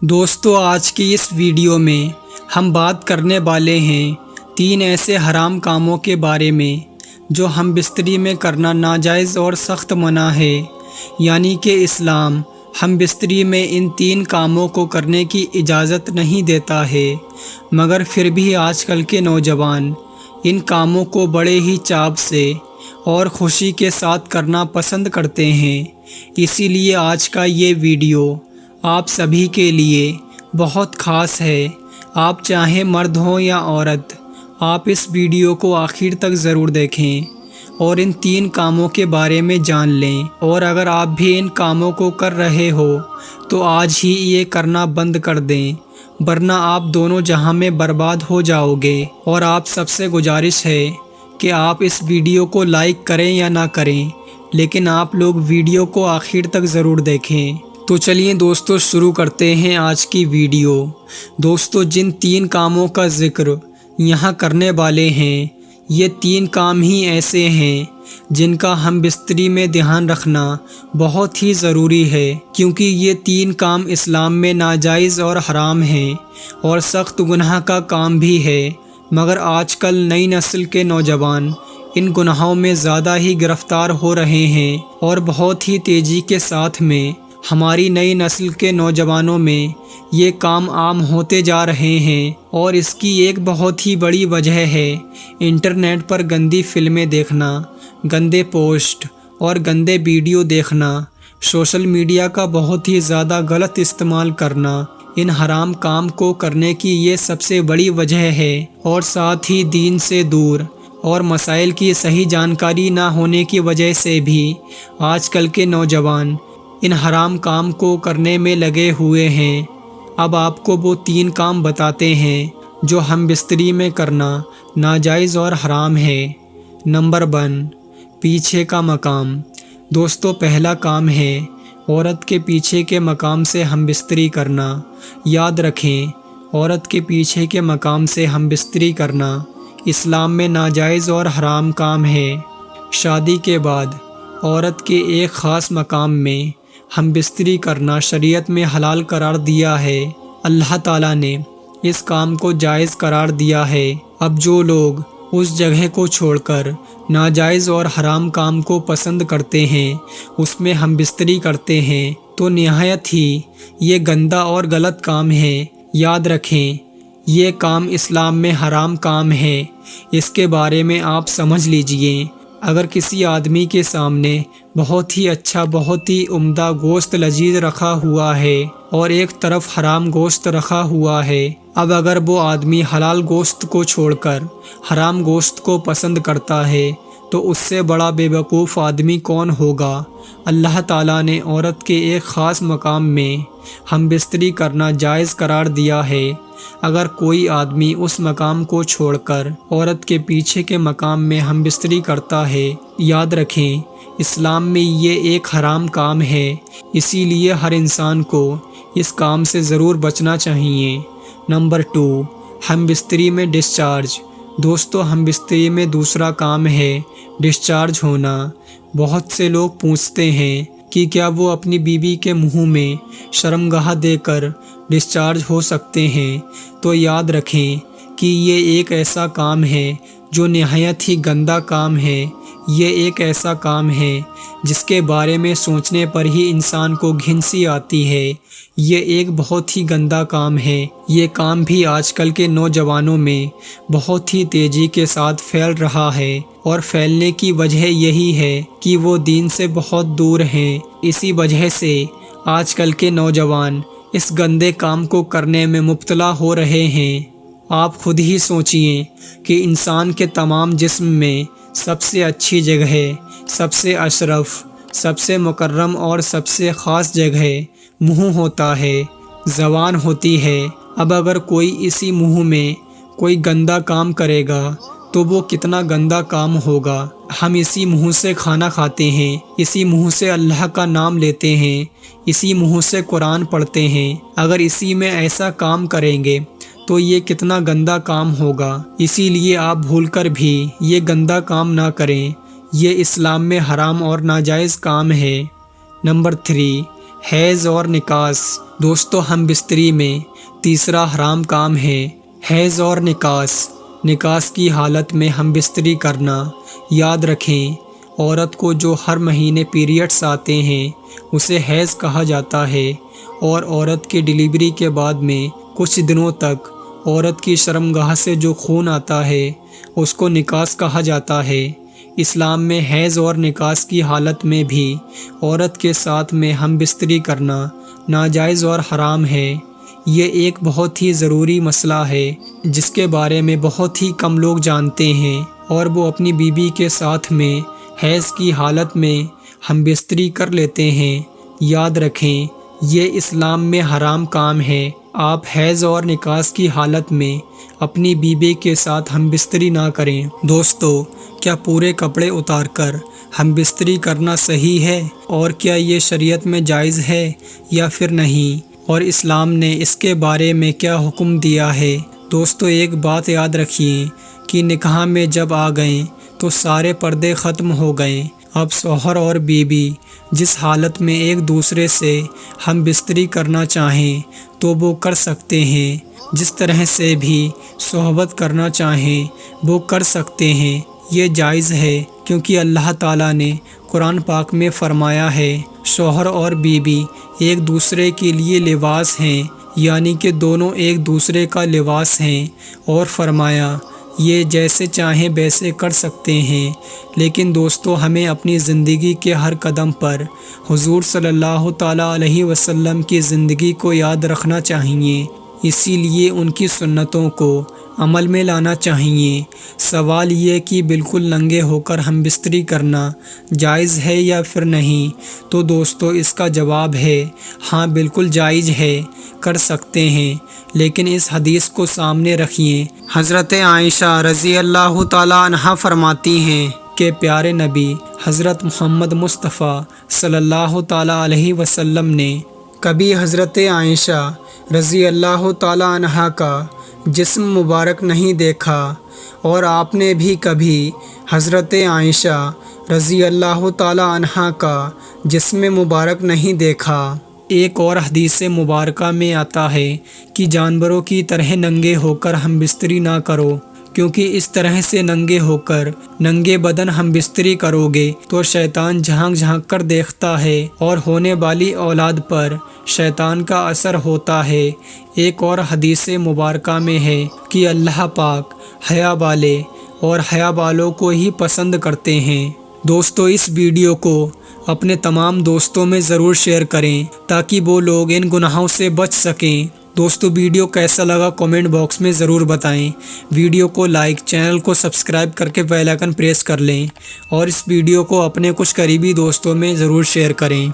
دوستو آج کی اس ویڈیو میں ہم بات کرنے والے ہیں 3 ایسے حرام کاموں کے بارے میں جو ہم بستری میں کرنا ناجائز اور سخت منع ہے، یعنی کہ اسلام ہم بستری میں ان 3 کاموں کو کرنے کی اجازت نہیں دیتا ہے، مگر پھر بھی آج کل کے نوجوان ان کاموں کو بڑے ہی چاو سے اور خوشی کے ساتھ کرنا پسند کرتے ہیں۔ اسی لیے آج کا یہ ویڈیو آپ سبھی کے لیے بہت خاص ہے۔ آپ چاہے مرد ہوں یا عورت، آپ اس ویڈیو کو آخر تک ضرور دیکھیں اور ان 3 کاموں کے بارے میں جان لیں، اور اگر آپ بھی ان کاموں کو کر رہے ہو تو آج ہی یہ کرنا بند کر دیں، ورنہ آپ دونوں جہاں میں برباد ہو جاؤ گے۔ اور آپ سب سے گزارش ہے کہ آپ اس ویڈیو کو لائک کریں یا نہ کریں، لیکن آپ لوگ ویڈیو کو آخر تک ضرور دیکھیں۔ تو چلیے دوستو شروع کرتے ہیں آج کی ویڈیو۔ دوستو جن 3 کاموں کا ذکر یہاں کرنے والے ہیں، یہ 3 کام ہی ایسے ہیں جن کا ہم بستری میں دھیان رکھنا بہت ہی ضروری ہے، کیونکہ یہ 3 کام اسلام میں ناجائز اور حرام ہیں اور سخت گناہ کا کام بھی ہے، مگر آج کل نئی نسل کے نوجوان ان گناہوں میں زیادہ ہی گرفتار ہو رہے ہیں، اور بہت ہی تیزی کے ساتھ میں ہماری نئی نسل کے نوجوانوں میں یہ کام عام ہوتے جا رہے ہیں۔ اور اس کی ایک بہت ہی بڑی وجہ ہے انٹرنیٹ پر گندی فلمیں دیکھنا، گندے پوسٹ اور گندے ویڈیو دیکھنا، سوشل میڈیا کا بہت ہی زیادہ غلط استعمال کرنا ان حرام کام کو کرنے کی یہ سب سے بڑی وجہ ہے، اور ساتھ ہی دین سے دور اور مسائل کی صحیح جانکاری نہ ہونے کی وجہ سے بھی آج کل کے نوجوان ان حرام کام کو کرنے میں لگے ہوئے ہیں۔ اب آپ کو وہ 3 کام بتاتے ہیں جو ہم بستری میں کرنا ناجائز اور حرام ہے۔ نمبر 1، پیچھے کا مقام۔ دوستو پہلا کام ہے عورت کے پیچھے کے مقام سے ہم بستری کرنا۔ یاد رکھیں، عورت کے پیچھے کے مقام سے ہم بستری کرنا اسلام میں ناجائز اور حرام کام ہے۔ شادی کے بعد عورت کے ایک خاص مقام میں ہم بستری کرنا شریعت میں حلال قرار دیا ہے۔ اللہ تعالیٰ نے اس کام کو جائز قرار دیا ہے۔ اب جو لوگ اس جگہ کو چھوڑ کر ناجائز اور حرام کام کو پسند کرتے ہیں، اس میں ہم بستری کرتے ہیں، تو نہایت ہی یہ گندا اور غلط کام ہے۔ یاد رکھیں، یہ کام اسلام میں حرام کام ہے۔ اس کے بارے میں آپ سمجھ لیجئے۔ اگر کسی آدمی کے سامنے بہت ہی اچھا، بہت ہی عمدہ گوشت لذیذ رکھا ہوا ہے اور ایک طرف حرام گوشت رکھا ہوا ہے، اب اگر وہ آدمی حلال گوشت کو چھوڑ کر حرام گوشت کو پسند کرتا ہے تو اس سے بڑا بے وقوف آدمی کون ہوگا؟ اللہ تعالیٰ نے عورت کے ایک خاص مقام میں ہم بستری کرنا جائز قرار دیا ہے۔ اگر کوئی آدمی اس مقام کو چھوڑ کر عورت کے پیچھے کے مقام میں ہم بستری کرتا ہے، یاد رکھیں اسلام میں یہ ایک حرام کام ہے، اسی لیے ہر انسان کو اس کام سے ضرور بچنا چاہیے۔ نمبر 2، ہم بستری میں ڈسچارج۔ دوستو ہم بستری میں دوسرا کام ہے ڈسچارج ہونا۔ بہت سے لوگ پوچھتے ہیں کہ کیا وہ اپنی بیوی کے منہ میں شرمگاہ دے کر ڈسچارج ہو سکتے ہیں؟ تو یاد رکھیں کہ یہ ایک ایسا کام ہے جو نہایت ہی گندا کام ہے۔ یہ ایک ایسا کام ہے جس کے بارے میں سوچنے پر ہی انسان کو گھن سی آتی ہے۔ یہ ایک بہت ہی گندا کام ہے۔ یہ کام بھی آج کل کے نوجوانوں میں بہت ہی تیزی کے ساتھ پھیل رہا ہے، اور پھیلنے کی وجہ یہی ہے کہ وہ دین سے بہت دور ہیں۔ اسی وجہ سے آج کل کے نوجوان اس گندے کام کو کرنے میں مبتلا ہو رہے ہیں۔ آپ خود ہی سوچئے کہ انسان کے تمام جسم میں سب سے اچھی جگہ، سب سے اشرف، سب سے مکرم اور سب سے خاص جگہ منہ ہوتا ہے، زبان ہوتی ہے۔ اب اگر کوئی اسی منہ میں کوئی گندا کام کرے گا تو وہ کتنا گندا کام ہوگا۔ ہم اسی منہ سے کھانا کھاتے ہیں، اسی منہ سے اللہ کا نام لیتے ہیں، اسی منہ سے قرآن پڑھتے ہیں۔ اگر اسی میں ایسا کام کریں گے تو یہ کتنا گندا کام ہوگا۔ اسی لیے آپ بھول کر بھی یہ گندا کام نہ کریں، یہ اسلام میں حرام اور ناجائز کام ہے۔ نمبر 3، حیض اور نکاس۔ دوستو، ہم بستری میں تیسرا حرام کام ہے حیض اور نکاس۔ نکاس کی حالت میں ہم بستری کرنا۔ یاد رکھیں، عورت کو جو ہر مہینے پیریڈز آتے ہیں اسے حیض کہا جاتا ہے، اور عورت کے ڈیلیوری کے بعد میں کچھ دنوں تک عورت کی شرمگاہ سے جو خون آتا ہے اس کو نکاس کہا جاتا ہے۔ اسلام میں حیض اور نکاس کی حالت میں بھی عورت کے ساتھ میں ہم بستری کرنا ناجائز اور حرام ہے۔ یہ ایک بہت ہی ضروری مسئلہ ہے جس کے بارے میں بہت ہی کم لوگ جانتے ہیں، اور وہ اپنی بیوی کے ساتھ میں حیض کی حالت میں ہم بستری کر لیتے ہیں۔ یاد رکھیں، یہ اسلام میں حرام کام ہے۔ آپ حیض اور نکاس کی حالت میں اپنی بیوی کے ساتھ ہم بستری نہ کریں۔ دوستو، کیا پورے کپڑے اتار کر ہم بستری کرنا صحیح ہے؟ اور کیا یہ شریعت میں جائز ہے یا پھر نہیں؟ اور اسلام نے اس کے بارے میں کیا حکم دیا ہے؟ دوستو، ایک بات یاد رکھیے کہ نکاح میں جب آ گئے تو سارے پردے ختم ہو گئے۔ اب شوہر اور بیوی جس حالت میں ایک دوسرے سے ہم بستری کرنا چاہیں تو وہ کر سکتے ہیں، جس طرح سے بھی صحبت کرنا چاہیں وہ کر سکتے ہیں۔ یہ جائز ہے کیونکہ اللہ تعالیٰ نے قرآن پاک میں فرمایا ہے، شوہر اور بیوی ایک دوسرے کے لیے لباس ہیں، یعنی کہ دونوں ایک دوسرے کا لباس ہیں، اور فرمایا یہ جیسے چاہیں ویسے کر سکتے ہیں۔ لیکن دوستو، ہمیں اپنی زندگی کے ہر قدم پر حضور صلی اللہ تعالیٰ علیہ وسلم کی زندگی کو یاد رکھنا چاہیے، اسی لیے ان کی سنتوں کو عمل میں لانا چاہیے۔ سوال یہ کہ بالکل ننگے ہو کر ہم بستری کرنا جائز ہے یا پھر نہیں؟ تو دوستو، اس کا جواب ہے ہاں، بالکل جائز ہے، کر سکتے ہیں۔ لیکن اس حدیث کو سامنے رکھیے۔ حضرت عائشہ رضی اللہ تعالیٰ عنہا فرماتی ہیں کہ پیارے نبی حضرت محمد مصطفیٰ صلی اللہ تعالیٰ علیہ وسلم نے کبھی حضرت عائشہ رضی اللہ تعالیٰ عنہا کا جسم مبارک نہیں دیکھا، اور آپ نے بھی کبھی حضرت عائشہ رضی اللہ تعالیٰ عنہا کا جسم مبارک نہیں دیکھا۔ ایک اور حدیث مبارکہ میں آتا ہے کہ جانوروں کی طرح ننگے ہو کر ہم بستری نہ کرو، کیونکہ اس طرح سے ننگے ہو کر ننگے بدن ہم بستری کرو گے تو شیطان جھانک جھانک کر دیکھتا ہے، اور ہونے والی اولاد پر شیطان کا اثر ہوتا ہے۔ ایک اور حدیث مبارکہ میں ہے کہ اللہ پاک حیا والے اور حیا والوں کو ہی پسند کرتے ہیں۔ دوستو، اس ویڈیو کو اپنے تمام دوستوں میں ضرور شیئر کریں تاکہ وہ لوگ ان گناہوں سے بچ سکیں۔ دوستو، ویڈیو کیسا لگا کامنٹ باکس میں ضرور بتائیں۔ ویڈیو کو لائک، چینل کو سبسکرائب کر کے بیل آئکن پریس کر لیں، اور اس ویڈیو کو اپنے کچھ قریبی دوستوں میں ضرور شیئر کریں۔